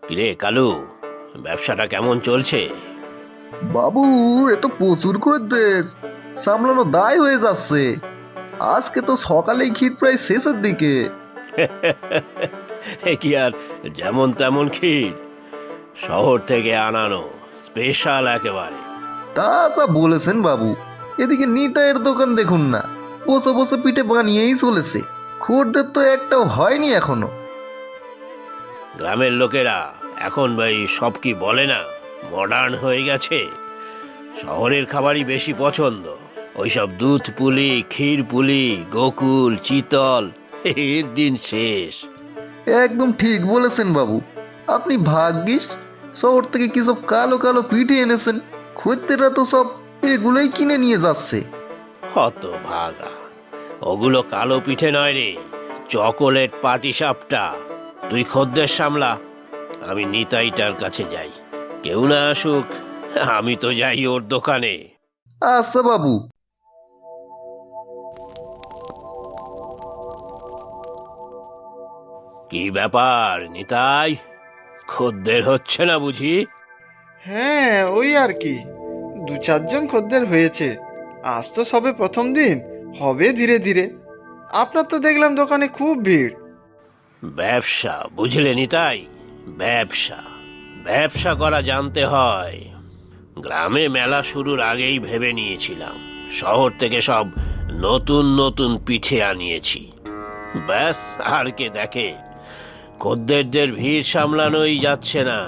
কিরে কালু, ব্যবসাটা কেমন চলছে? বাবু, এ তো প্রচুর খদ্দের, সামলানো দায় হয়ে যাচ্ছে। আজকে তো সকালেই ক্ষীর প্রায় শেষের দিকে। এ কি আর যেমন তেমন ক্ষীর? শহর থেকে আনানো, স্পেশাল একেবারে। তা যা বলেছেন বাবু। এদিকে নিতাইয়ের দোকান দেখুন না, বসে বসে পিঠে বানিয়েই চলেছে। খদ্দের তো একটাও হয়নি এখনো। গ্রামের লোকেরা এখন ভাই সব কি বলে না, মডার্ন হয়ে গেছে। শহরের খাবারই বেশি পছন্দ। ওইসব দুধ পুলি, ক্ষীর পুলি, গোকুল, চিতল, এর দিন শেষ। একদম ঠিক বলেছেন বাবু। আপনি ভাগ্যিস শহর থেকে কি সব কালো কালো পিঠে এনেছেন। খদ্দেররা তো সব এগুলোই কিনে নিয়ে যাচ্ছে। হত ভাগা, ওগুলো কালো পিঠে নয় রে, চকোলেট পাটিসাপটা। তুই খদ্দের সামলা, আমি নিতাইটার কাছে যাই। কেউ না আসুক, আমি তো যাই ওর দোকানে। আচ্ছা বাবু। কি ব্যাপার নিতাই, খদ্দের হচ্ছে না বুঝি? হ্যাঁ, ওই আর কি, দু চারজন খদ্দের হয়েছে। আজ তো সবে প্রথম দিন, হবে ধীরে ধীরে। আপনার তো দেখলাম দোকানে খুব ভিড়। ব্যবসা বুঝলে নিতাই, ব্যবসা। ব্যবসা করা জানতে হয়। গ্রামে মেলা শুরুর আগেই ভেবে নিয়েছিলাম শহর থেকে সব নতুন নতুন পিঠে আনিয়েছি। ব্যাস, আর কে দেখে? খদ্দেরদের ভিড় সামলানোই যাচ্ছে না।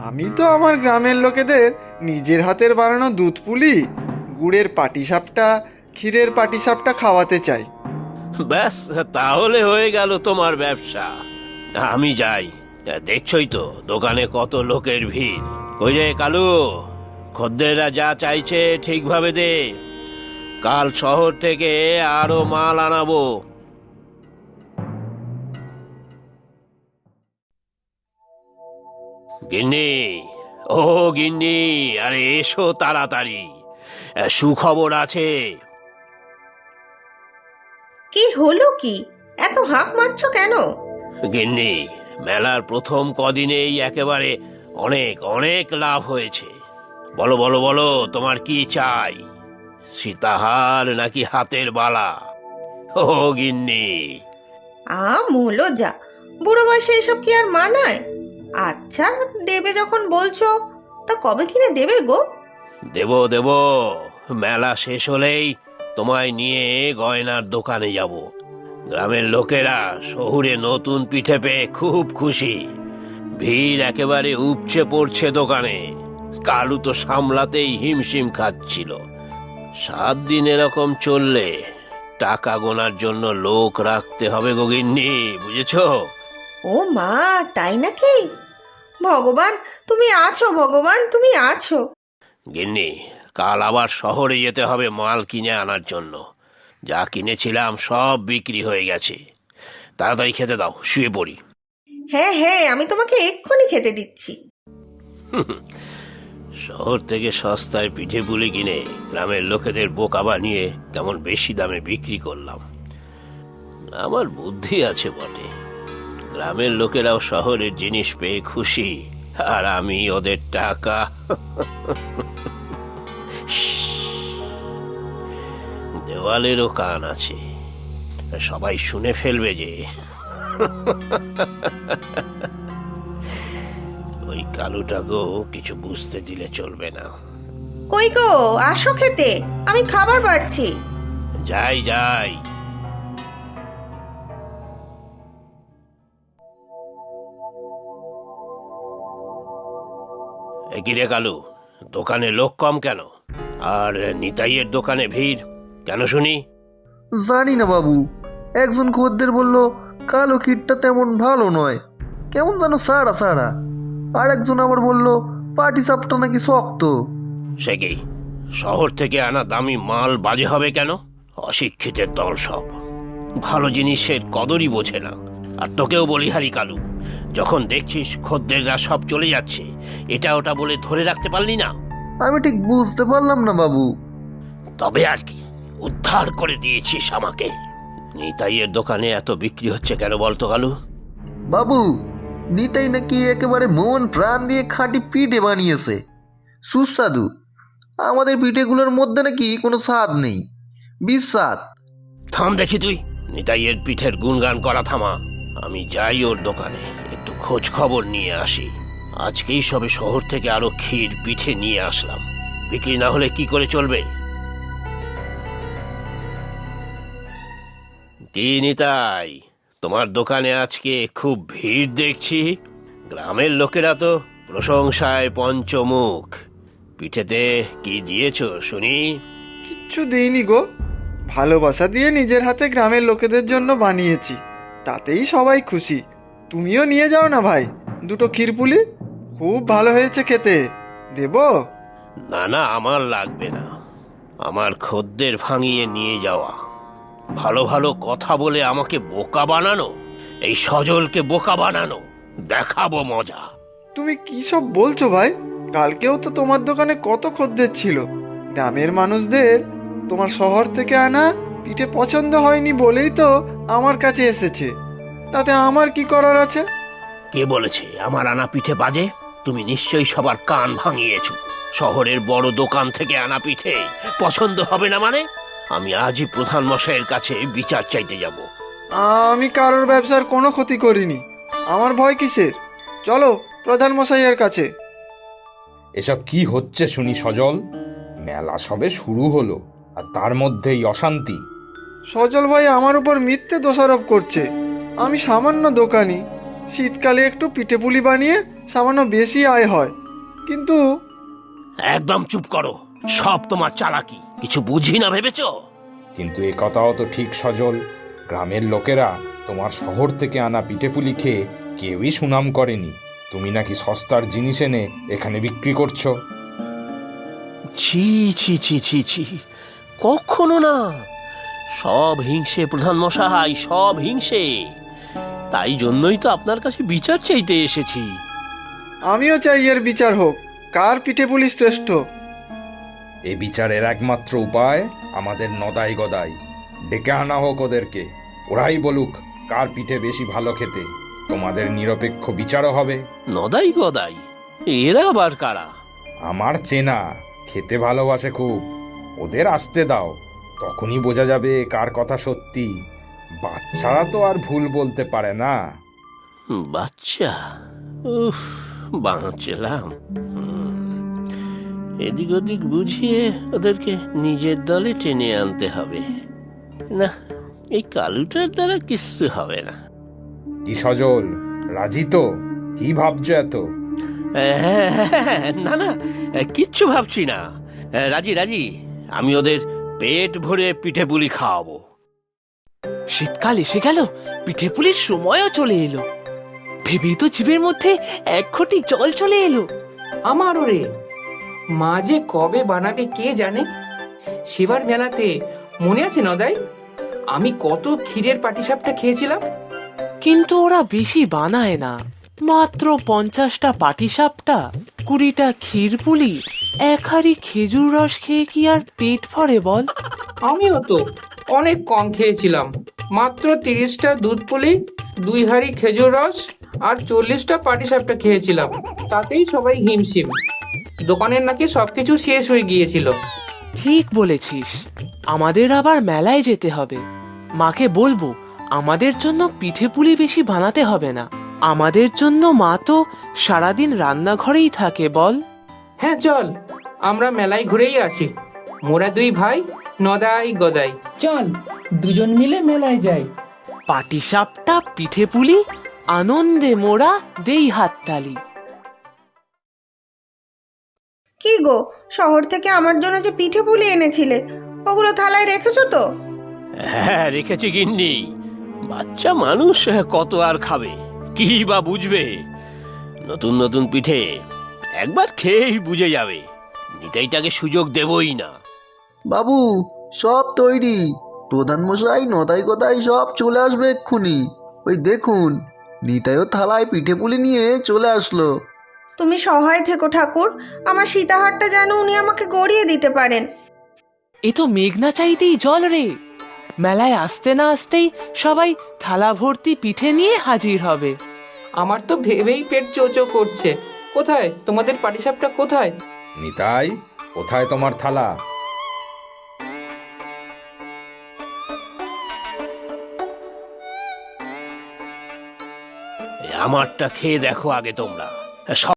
আমি তো আমার গ্রামের লোকেদের নিজের হাতের বানানো দুধ পুলি, গুড়ের পাটিসাপটা, ক্ষীরের পাটিসাপটা খাওয়াতে চাই। ব্যাস, তাহলে হয়ে গেল তোমার ব্যবসা। আমি যাই। দেখছই তো দোকানে কত লোকের ভিড়। কই রে কালু, খদ্দেররা যা চাইছে ঠিকভাবে দে। কাল শহর থেকে আরো মাল আনাবো। গিন্নি, ও গিন্নি, আরে এসো তাড়াতাড়ি, সুখবর আছে। কি হলো কি? এত হাঁক মারছো কেন? গিন্নি, মেলার প্রথম কদিনেই একেবারে অনেক অনেক লাভ হয়েছে। বলো বলো বলো, তোমার কি চাই? সীতাহার নাকি হাতের বালা? ও গিন্নি। মুলো যা, বুড়ো বয়সে এসব কি আর মানায়? আচ্ছা, দেবে যখন বলছো, তা কবে কিনে দেবে গো? দেব দেব, মেলা শেষ হলেই তোমায় নিয়ে গয়নার দোকানে যাব। গ্রামের লোকেরা শহুরে নতুন পিঠে পেয়ে খুব খুশি। ভিড় একেবারে উপচে পড়ছে দোকানে। কালু তো সামলাতেই হিমশিম খাচ্ছিল। 7 দিন এরকম চললে টাকা গোনার জন্য লোক রাখতে হবে গগিন্নি, বুঝেছো? ও মা, তাই নাকি? ভগবান, তুমি আছো, ভগবান তুমি আছো। গিন্নি, কাল আবার শহরে যেতে হবে মাল কিনে আনার জন্য। যা কিনেছিলাম সব বিক্রি হয়ে গেছে। তাড়াতাড়ি খেতে দাও, শুয়ে পড়ি। হ্যাঁ হ্যাঁ, আমি তোমাকে এক্ষুনি খেতে দিচ্ছি। শহর থেকে সস্তায় পিঠে পুলি কিনে গ্রামের লোকেদের বোকা বানিয়ে কেমন বেশি দামে বিক্রি করলাম। আমার বুদ্ধি আছে বটে। গ্রামের লোকেরাও শহরের জিনিস পেয়ে খুশি, আর আমি ওদের টাকা। দেওয়ালেরও কান আছে, সবাই শুনে ফেলবে যে। ওই কালুটাকেও কিছু বুঝতে দিলে চলবে না। কই গো, আসো খেতে, আমি খাবার বাড়ছি। যাই যাই। কিরে কালু, দোকানে লোক কম কেন? আর নিতাইয়ের দোকানে ভিড় কেন শুনি? জানি না বাবু, একজন খদ্দের বলল কালো ক্ষীরটা তেমন ভালো নয়, কেমন যেন সারা সারা। আর একজন আবার বলল পাটি সাপটা নাকি শক্ত। সে কি, শহর থেকে আনা দামি মাল বাজে হবে কেন? অশিক্ষিতের দল সব, ভালো জিনিসের কদরই বোঝে না। আর তোকেও বলি হারি কালু, যখন দেখছিস খদ্দেররা সব চলে যাচ্ছে, এটা ওটা বলে ধরে রাখতে পারলি না? আমি ঠিক বুঝতে পারলাম না বাবু। তবে আর কি, উদ্ধার করে দিয়েছিস আমাকে। নিতাইয়ের দোকানে এত বিক্রি হচ্ছে কেন বলতো কালু? বাবু, নিতাই নাকি একেবারে মন প্রাণ দিয়ে খাঁটি পিঠে বানিয়েছে, সুস্বাদু। আমাদের পিঠেগুলোর মধ্যে নাকি কোনো স্বাদ নেই, বিস্বাদ। থাম দেখি তুই, নিতাইয়ের পিঠের গুণগান করা থামা। আমি যাই ওর দোকানে, একটু খোঁজ খবর নিয়ে আসি। আজকেই সবে শহর থেকে আরো ক্ষীর পিঠে নিয়ে আসলাম, বিক্রি না হলে কি করে চলবে? কি নিতাই, তোমার দোকানে আজকে খুব ভিড় দেখছি। গ্রামের লোকেরা তো প্রশংসায় পঞ্চমুখ। পিঠেতে কি দিয়েছো শুনি? কিচ্ছু দেইনি গো, ভালোবাসা দিয়ে নিজের হাতে গ্রামের লোকেদের জন্য বানিয়েছি, তাতেই সবাই খুশি। তুমিও নিয়ে যাও না ভাই, দুটো ক্ষীরপুলি, খুব ভালো হয়েছে খেতে। দেবো? না না, আমার লাগবে না। আমার খদ্দের ভাঙিয়ে নিয়ে যাওয়া, ভালো ভালো কথা বলে আমাকে বোকা বানানো, এই সজলকে বোকা বানানো, দেখাবো মজা। তুমি কি সব বলছো ভাই? কালকেও তো তোমার দোকানে কত খদ্দের ছিল। গ্রামের মানুষদের তোমার শহর থেকে আনা পিঠে পছন্দ হয়নি বলেই তো আমার কাছে এসেছে, তাতে আমার কি করার আছে? কে বলেছে আমার আনা পিঠে বাজে? তুমি নিশ্চয়ই সবার কান ভাঙিয়েছো। শহরের বড় দোকান থেকে আনা পিঠে পছন্দ হবে না মানে? আমি আজই প্রধান মশাইয়ের কাছে বিচার চাইতে যাব। আমি কারোর ব্যবসার কোনো ক্ষতি করিনি, আমার ভয় কিসের? চলো প্রধান মশাইয়ের কাছে। এসব কি হচ্ছে শুনি সজল? মেলা সবে শুরু হলো আর তার মধ্যেই অশান্তি। সজল ভাই আমার উপর মিথ্যে দোষারোপ করছে। আমি সামান্য দোকানি, শীতকালে একটু পিঠেপুলি বানিয়ে সামান্য বেশি আয় হয়, কিন্তু একদম চুপ করো, সব তোমার চালাকি, কিছু বুঝি না ভেবেছো? কিন্তু এ কথাও তো ঠিক সজল, গ্রামের লোকেরা তোমার শহর থেকে আনা পিঠেপুলি খেয়ে কেউই সুনাম করেনি। তুমি নাকি সস্তার জিনিস এনে এখানে বিক্রি করছো। ছি ছি ছি ছি ছি, কখনো না। সব হিংসে প্রধান মশাই, সব হিংসে। তাই জন্যই তো আপনার কাছে বিচার চাইতে এসেছি। আমিও চাই এর বিচার হোক, কার পিঠেপুলি শ্রেষ্ঠ। এ বিচারের একমাত্র উপায় আমাদের নদাই গদাই ডেকে আনা হোক ওদেরকে, ওরাই বলুক কার পিঠে বেশি ভালো খেতে। তোমাদের নিরপেক্ষ বিচারও হবে। নদাই গদাই, এরা আবার কারা? আমার চেনা, খেতে ভালোবাসে খুব। ওদের আসতে দাও, তখনই বোঝা যাবে কার কথা সত্যি। বাচ্চারা তো আর ভুল বলতে পারে না। বাচ্চা? উফ, বাঁচলাম। এদিক ওদিক বুঝিয়ে ওদেরকে নিজের দলে টেনে আনতে হবে। না, এই কালুটার দ্বারা কিচ্ছু হবে না। কি সজল, রাজি তো? কি ভাবছো এত? না না, কিচ্ছু ভাবছি না। রাজি রাজি, আমি ওদের পেট ভরে পিঠে পুলি খাওয়াবো। শীতকাল এসে গেল, পিঠে পুলির সময়ও চলে এলো। ভেবেই তো জিভের মধ্যে এক ঘটি জল চলে এলো। আমারও রে, মা যে কবে বানাবে কে জানে। সেবার মেলাতে মনে আছে নদাই, আমি কত ক্ষীরের পাটিসাপটা খেয়েছিলাম। কিন্তু ওরা বেশি বানায় না, মাত্র 50টা পাটিসাপটা, 20টা ক্ষীরপুলি, 1 হাঁড়ি খেজুর রস খেয়ে কি আর পেট ভরে বল? আমিও তো অনেক কম খেয়েছিলাম, মাত্র 30টা দুধ পুলি, 2 হাঁড়ি খেজুর রস আর 40টা পাটিসাপটা খেয়েছিলাম, তাতেই সবাই হিমশিম। দোকানের নাকি সবকিছু শেষ হয়ে গিয়েছিল। ঠিক বলেছিস, আমাদের আবার মেলায় যেতে হবে। মাকে বলবো আমাদের জন্য পিঠে পুলি বেশি বানাতে হবে না। আমাদের জন্য মা তো সারাদিন রান্নাঘরেই থাকে বল। হ্যাঁ চল, আমরা মেলায় ঘুরেই আসি। মোরা 2 ভাই নদাই গদাই, চল দুজন মিলে মেলায় যাই। পাটিসাপটা পিঠে পুলি, আনন্দে মোরা দেই হাততালি। কি গো, শহর থেকে আমার জন্য যে পিঠে পুলি এনেছিলে, ওগুলো থালায় রেখেছো তো? হ্যাঁ রেখেছি গিন্নি। বাচ্চা মানুষ কত আর খাবে, কি বা বুঝবে। নতুন নতুন পিঠে একবার খেয়েই বুঝে যাবে। নিতাইটাকে সুযোগ দেবই না। বাবু, সব তৈরি। প্রধান মশাই, নদাই গদাই সব চলে আসবে এক্ষুনি। ওই দেখুন, নিতাইও থালায় পিঠে পুলি নিয়ে চলে আসলো। তুমি সহায় থেকো ঠাকুর, আমার সীতাহারটা যেন উনি আমাকে গড়িয়ে দিতে পারেন। এ তো মেঘনা চাইতেই জল রে। মেলায় আসতে না আসতেই সবাই থালা ভর্তি পিঠে নিয়ে হাজির হবে। আমার তো ভেবেই পেট চোচো করছে। কোথায় তোমাদের পাটিসাপটা কোথায়? নিতাই, কোথায় তোমার থালা? আমারটা খেয়ে দেখো আগে তোমরা।